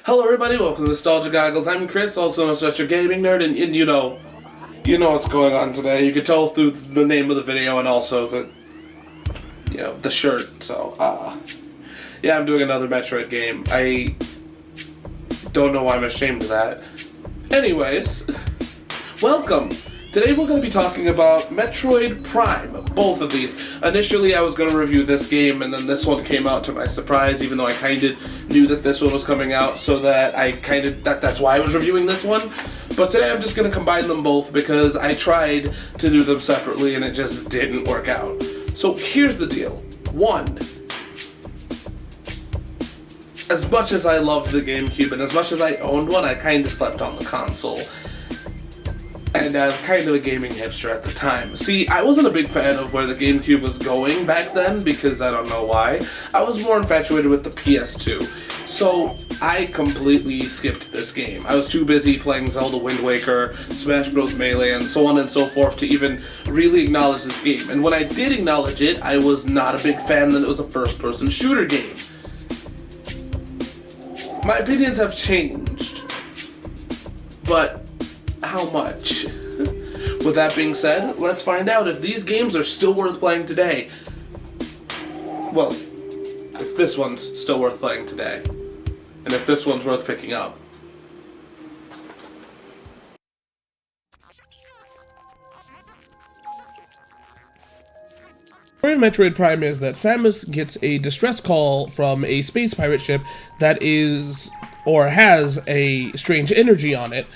Hello everybody, welcome to Nostalgia Goggles. I'm Chris, also known as Such a Gaming Nerd, and you know what's going on today. You can tell through the name of the video and also the shirt. So, yeah, I'm doing another Metroid game. I don't know why I'm ashamed of that. Anyways, welcome. Today we're going to be talking about Metroid Prime, both of these. Initially I was going to review this game, and then this one came out to my surprise, even though I kind of knew that this one was coming out, so that that's why I was reviewing this one. But today I'm just going to combine them both, because I tried to do them separately and it just didn't work out. So here's the deal. One, as much as I loved the GameCube, and as much as I owned one, I kind of slept on the console. And as kind of a gaming hipster at the time. See, I wasn't a big fan of where the GameCube was going back then, because I don't know why. I was more infatuated with the PS2. So, I completely skipped this game. I was too busy playing Zelda Wind Waker, Smash Bros. Melee, and so on and so forth to even really acknowledge this game. And when I did acknowledge it, I was not a big fan that it was a first-person shooter game. My opinions have changed. But how much? With that being said, let's find out if these games are still worth playing today. Well, if this one's still worth playing today. And if this one's worth picking up. The story of Metroid Prime is that Samus gets a distress call from a space pirate ship that is, or has, a strange energy on it.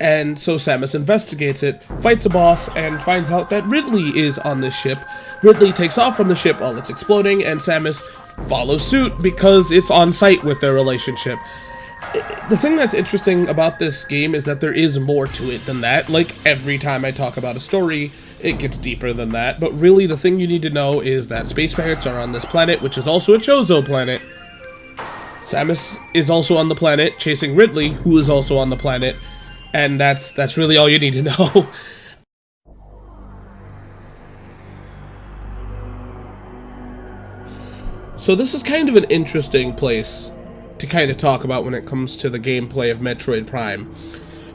And so Samus investigates it, fights a boss, and finds out that Ridley is on this ship. Ridley takes off from the ship while it's exploding, and Samus follows suit because it's on site with their relationship. The thing that's interesting about this game is that there is more to it than that. Like, every time I talk about a story, it gets deeper than that. But really, the thing you need to know is that space pirates are on this planet, which is also a Chozo planet. Samus is also on the planet, chasing Ridley, who is also on the planet. And that's really all you need to know. So this is kind of an interesting place to kind of talk about when it comes to the gameplay of Metroid Prime.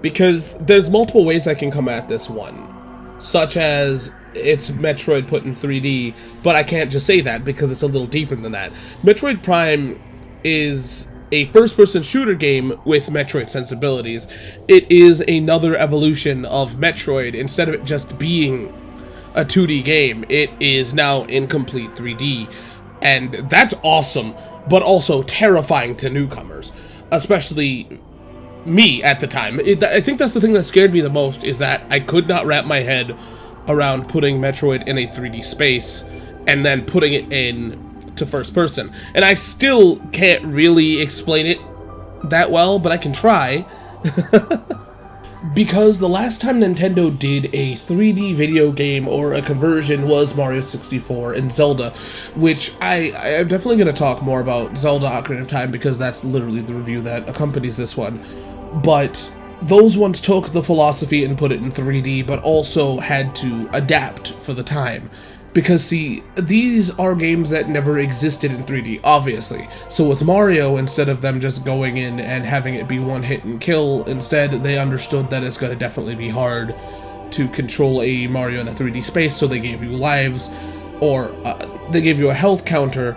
Because there's multiple ways I can come at this one. Such as, it's Metroid put in 3D, but I can't just say that because it's a little deeper than that. Metroid Prime is a first-person shooter game with Metroid sensibilities. It is another evolution of Metroid. Instead of it just being a 2D game, it is now in complete 3D. And that's awesome, but also terrifying to newcomers. Especially me at the time. I think that's the thing that scared me the most, is that I could not wrap my head around putting Metroid in a 3D space and then putting it in to first person. And I still can't really explain it that well, but I can try. Because the last time Nintendo did a 3D video game or a conversion was Mario 64 and Zelda, which I'm definitely going to talk more about Zelda Ocarina of Time because that's literally the review that accompanies this one. But those ones took the philosophy and put it in 3D, but also had to adapt for the time. Because, see, these are games that never existed in 3D, obviously. So with Mario, instead of them just going in and having it be one hit and kill, instead they understood that it's going to definitely be hard to control a Mario in a 3D space, so they gave you lives, or they gave you a health counter.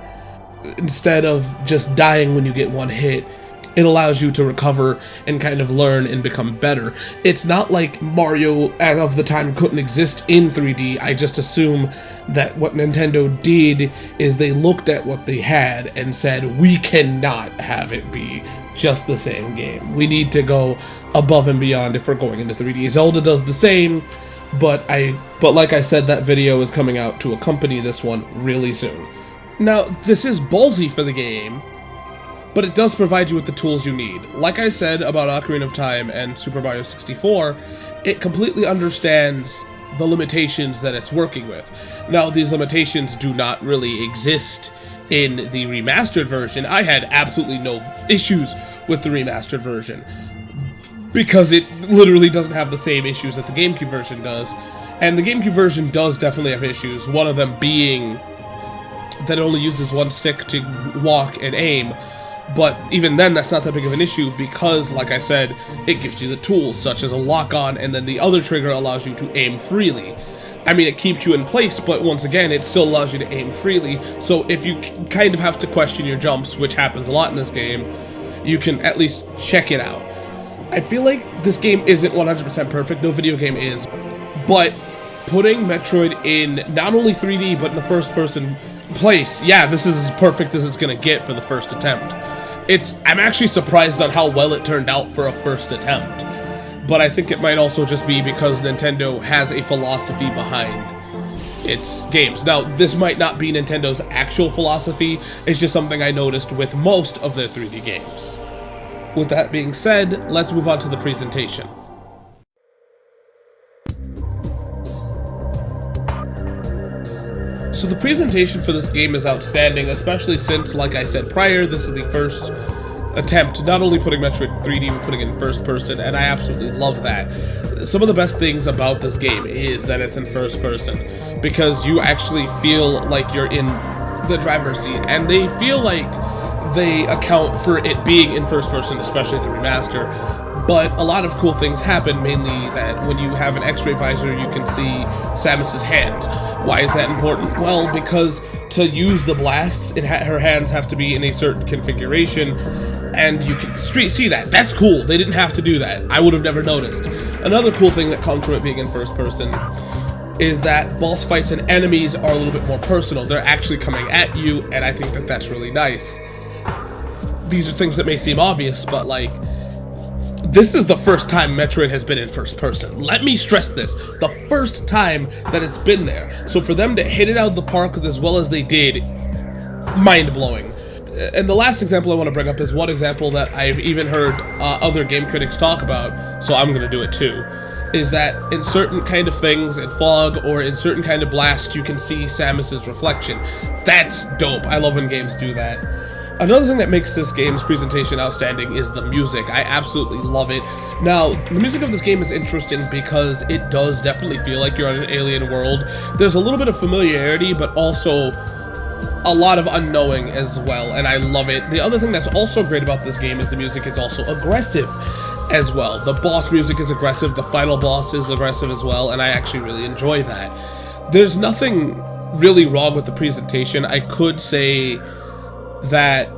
Instead of just dying when you get one hit, it allows you to recover and kind of learn and become better. It's not like Mario, as of the time, couldn't exist in 3D. I just assume that what Nintendo did is they looked at what they had and said, we cannot have it be just the same game. We need to go above and beyond if we're going into 3D. Zelda does the same, but like I said, that video is coming out to accompany this one really soon. Now, this is ballsy for the game, but it does provide you with the tools you need. Like I said about Ocarina of Time and Super Mario 64, it completely understands the limitations that it's working with. Now, these limitations do not really exist in the remastered version. I had absolutely no issues with the remastered version, because it literally doesn't have the same issues that the GameCube version does. And the GameCube version does definitely have issues, one of them being that it only uses one stick to walk and aim, But even then, that's not that big of an issue because, like I said, it gives you the tools, such as a lock-on, and then the other trigger allows you to aim freely. I mean, it keeps you in place, but once again, it still allows you to aim freely, so if you kind of have to question your jumps, which happens a lot in this game, you can at least check it out. I feel like this game isn't 100% perfect, no video game is, but putting Metroid in not only 3D, but in the first-person place, yeah, this is as perfect as it's gonna get for the first attempt. I'm actually surprised on how well it turned out for a first attempt. But I think it might also just be because Nintendo has a philosophy behind its games. Now, this might not be Nintendo's actual philosophy, it's just something I noticed with most of their 3D games. With that being said, let's move on to the presentation. So the presentation for this game is outstanding, especially since, like I said prior, this is the first attempt, not only putting Metroid in 3D, but putting it in first person, and I absolutely love that. Some of the best things about this game is that it's in first person, because you actually feel like you're in the driver's seat, and they feel like they account for it being in first person, especially the remaster. But a lot of cool things happen, mainly that when you have an X-ray visor, you can see Samus's hands. Why is that important? Well, because to use the blasts, her hands have to be in a certain configuration, and you can see that. That's cool. They didn't have to do that. I would have never noticed. Another cool thing that comes from it being in first person is that boss fights and enemies are a little bit more personal. They're actually coming at you, and I think that that's really nice. These are things that may seem obvious, but like, this is the first time Metroid has been in first person. Let me stress this. The first time that it's been there. So for them to hit it out of the park as well as they did, mind-blowing. And the last example I want to bring up is one example that I've even heard other game critics talk about, so I'm going to do it too, is that in certain kind of things, in fog or in certain kind of blast, you can see Samus's reflection. That's dope. I love when games do that. Another thing that makes this game's presentation outstanding is the music. I absolutely love it. Now, the music of this game is interesting because it does definitely feel like you're on an alien world. There's a little bit of familiarity, but also a lot of unknowing as well, and I love it. The other thing that's also great about this game is the music is also aggressive as well. The boss music is aggressive, the final boss is aggressive as well, and I actually really enjoy that. There's nothing really wrong with the presentation. I could say that,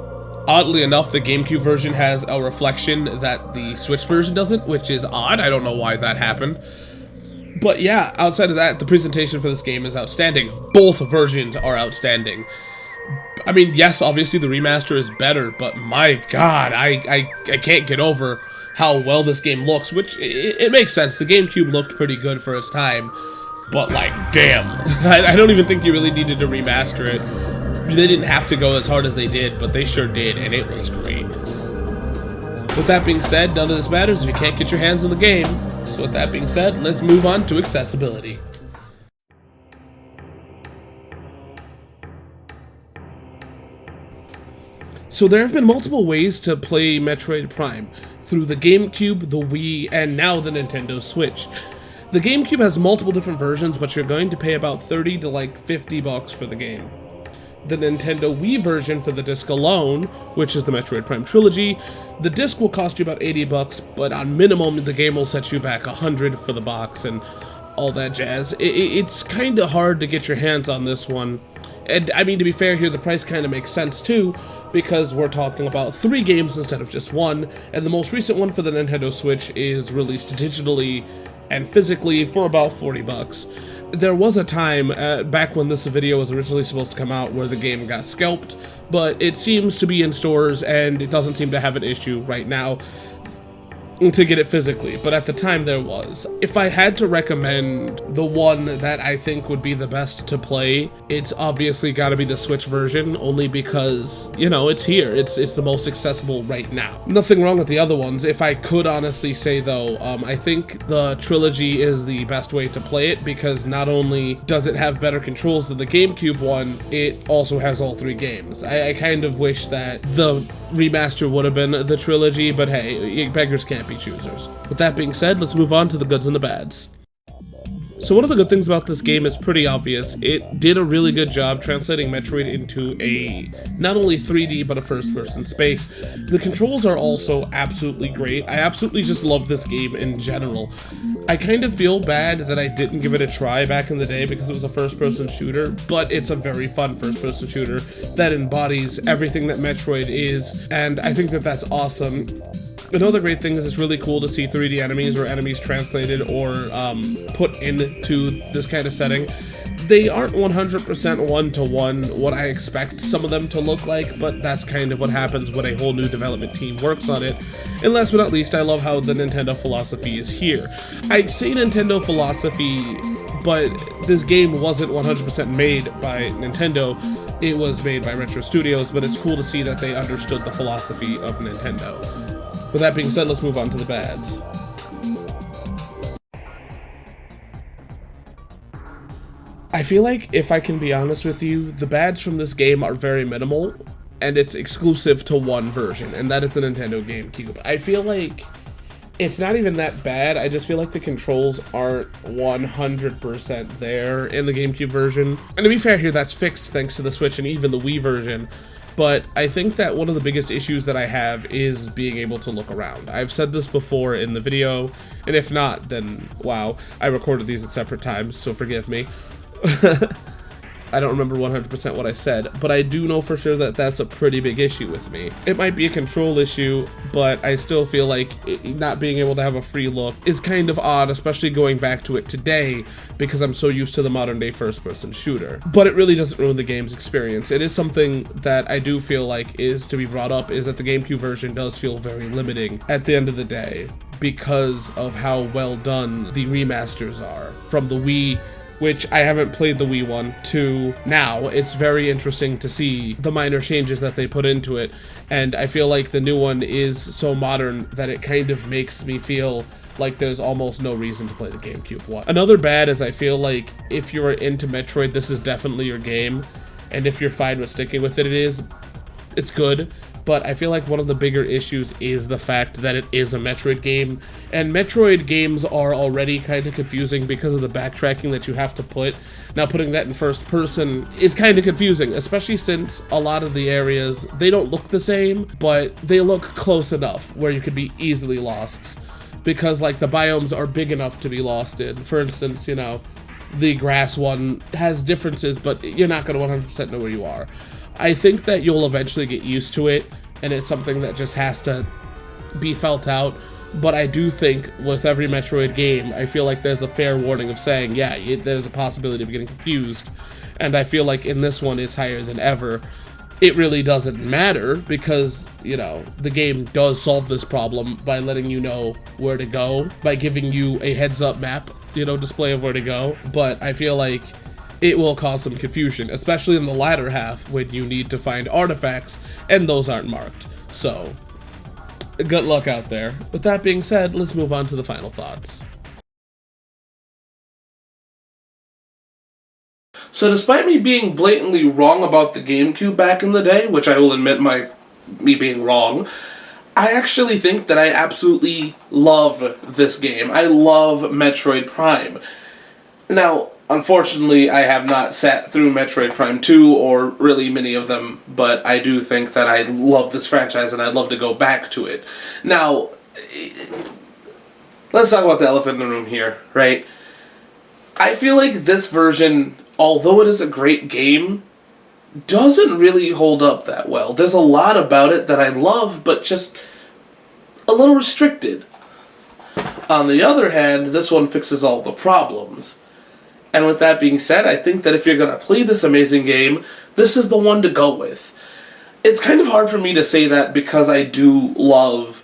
oddly enough, the GameCube version has a reflection that the Switch version doesn't, which is odd. I don't know why that happened. But yeah, outside of that, the presentation for this game is outstanding. Both versions are outstanding. I mean, yes, obviously the remaster is better, but my god, I can't get over how well this game looks, which, it makes sense. The GameCube looked pretty good for its time, but like, damn. I don't even think you really needed to remaster it. They didn't have to go as hard as they did, but they sure did, and it was great. With that being said, none of this matters if you can't get your hands on the game. So with that being said, let's move on to accessibility. So there have been multiple ways to play Metroid Prime, through the GameCube, the Wii, and now the Nintendo Switch. The GameCube has multiple different versions, but you're going to pay about 30 to like 50 bucks for the game. The Nintendo Wii version for the disc alone, which is the Metroid Prime Trilogy, the disc will cost you about 80 bucks, but on minimum the game will set you back 100 for the box and all that jazz. It's kind of hard to get your hands on this one. And I mean, to be fair here, the price kind of makes sense too, because we're talking about 3 games instead of just 1, and the most recent one for the Nintendo Switch is released digitally and physically for about 40 bucks. There was a time, back when this video was originally supposed to come out, where the game got scalped, but it seems to be in stores and it doesn't seem to have an issue right now to get it physically, but at the time there was. If I had to recommend the one that I think would be the best to play, it's obviously got to be the Switch version, only because, you know, it's here. It's the most accessible right now. Nothing wrong with the other ones. If I could honestly say though, I think the Trilogy is the best way to play it, because not only does it have better controls than the GameCube one, it also has all 3 games. I kind of wish that the remaster would have been the Trilogy, but hey, beggars can't be choosers. With that being said, let's move on to the goods and the bads. So one of the good things about this game is pretty obvious. It did a really good job translating Metroid into a not only 3D but a first-person space. The controls are also absolutely great. I absolutely just love this game in general. I kind of feel bad that I didn't give it a try back in the day because it was a first-person shooter, but it's a very fun first-person shooter that embodies everything that Metroid is, and I think that that's awesome. Another great thing is it's really cool to see 3D enemies or enemies translated or put into this kind of setting. They aren't 100% one-to-one what I expect some of them to look like, but that's kind of what happens when a whole new development team works on it. And last but not least, I love how the Nintendo philosophy is here. I'd say Nintendo philosophy, but this game wasn't 100% made by Nintendo. It was made by Retro Studios, but it's cool to see that they understood the philosophy of Nintendo. With that being said, let's move on to the bads. I feel like, if I can be honest with you, the bads from this game are very minimal, and it's exclusive to one version, and that is the Nintendo GameCube. I feel like it's not even that bad, I just feel like the controls aren't 100% there in the GameCube version. And to be fair here, that's fixed thanks to the Switch and even the Wii version. But I think that one of the biggest issues that I have is being able to look around. I've said this before in the video, and if not, then wow, I recorded these at separate times, so forgive me. I don't remember 100% what I said, but I do know for sure that that's a pretty big issue with me. It might be a control issue, but I still feel like not being able to have a free look is kind of odd, especially going back to it today, because I'm so used to the modern day first-person shooter. But it really doesn't ruin the game's experience. It is something that I do feel like is to be brought up, is that the GameCube version does feel very limiting at the end of the day, because of how well done the remasters are. From the Wii, which I haven't played the Wii one, to now, it's very interesting to see the minor changes that they put into it, and I feel like the new one is so modern that it kind of makes me feel like there's almost no reason to play the GameCube one. Another bad is I feel like if you're into Metroid, this is definitely your game, and if you're fine with sticking with it, it's good. But I feel like one of the bigger issues is the fact that it is a Metroid game, and Metroid games are already kind of confusing because of the backtracking that you have to put. Now putting that in first person is kind of confusing, especially since a lot of the areas, they don't look the same, but they look close enough where you could be easily lost. Because like the biomes are big enough to be lost in. For instance, you know, the grass one has differences, but you're not going to 100% know where you are. I think that you'll eventually get used to it, and it's something that just has to be felt out, but I do think with every Metroid game, I feel like there's a fair warning of saying, yeah, there's a possibility of getting confused, and I feel like in this one it's higher than ever. It really doesn't matter, because, you know, the game does solve this problem by letting you know where to go, by giving you a heads-up map, you know, display of where to go, but I feel like it will cause some confusion, especially in the latter half when you need to find artifacts and those aren't marked. So, good luck out there. With that being said, let's move on to the final thoughts. So despite me being blatantly wrong about the GameCube back in the day, which I will admit me being wrong, I actually think that I absolutely love this game. I love Metroid Prime. Now, unfortunately, I have not sat through Metroid Prime 2 or really many of them, but I do think that I love this franchise and I'd love to go back to it. Now, let's talk about the elephant in the room here, right? I feel like this version, although it is a great game, doesn't really hold up that well. There's a lot about it that I love, but just a little restricted. On the other hand, this one fixes all the problems. And with that being said, I think that if you're going to play this amazing game, this is the one to go with. It's kind of hard for me to say that because I do love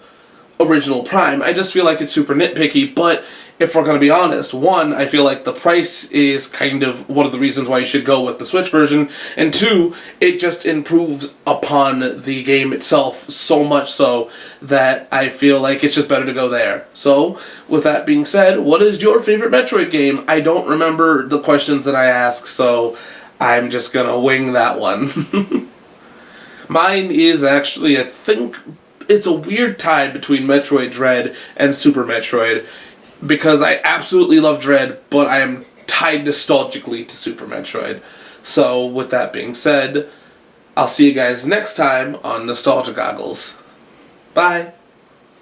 original Prime. I just feel like it's super nitpicky, but if we're going to be honest, one, I feel like the price is kind of one of the reasons why you should go with the Switch version, and two, it just improves upon the game itself so much so that I feel like it's just better to go there. So, with that being said, what is your favorite Metroid game? I don't remember the questions that I asked, so I'm just going to wing that one. Mine is actually, I think, it's a weird tie between Metroid Dread and Super Metroid, because I absolutely love Dread, but I am tied nostalgically to Super Metroid. So with that being said, I'll see you guys next time on Nostalgia Goggles. Bye!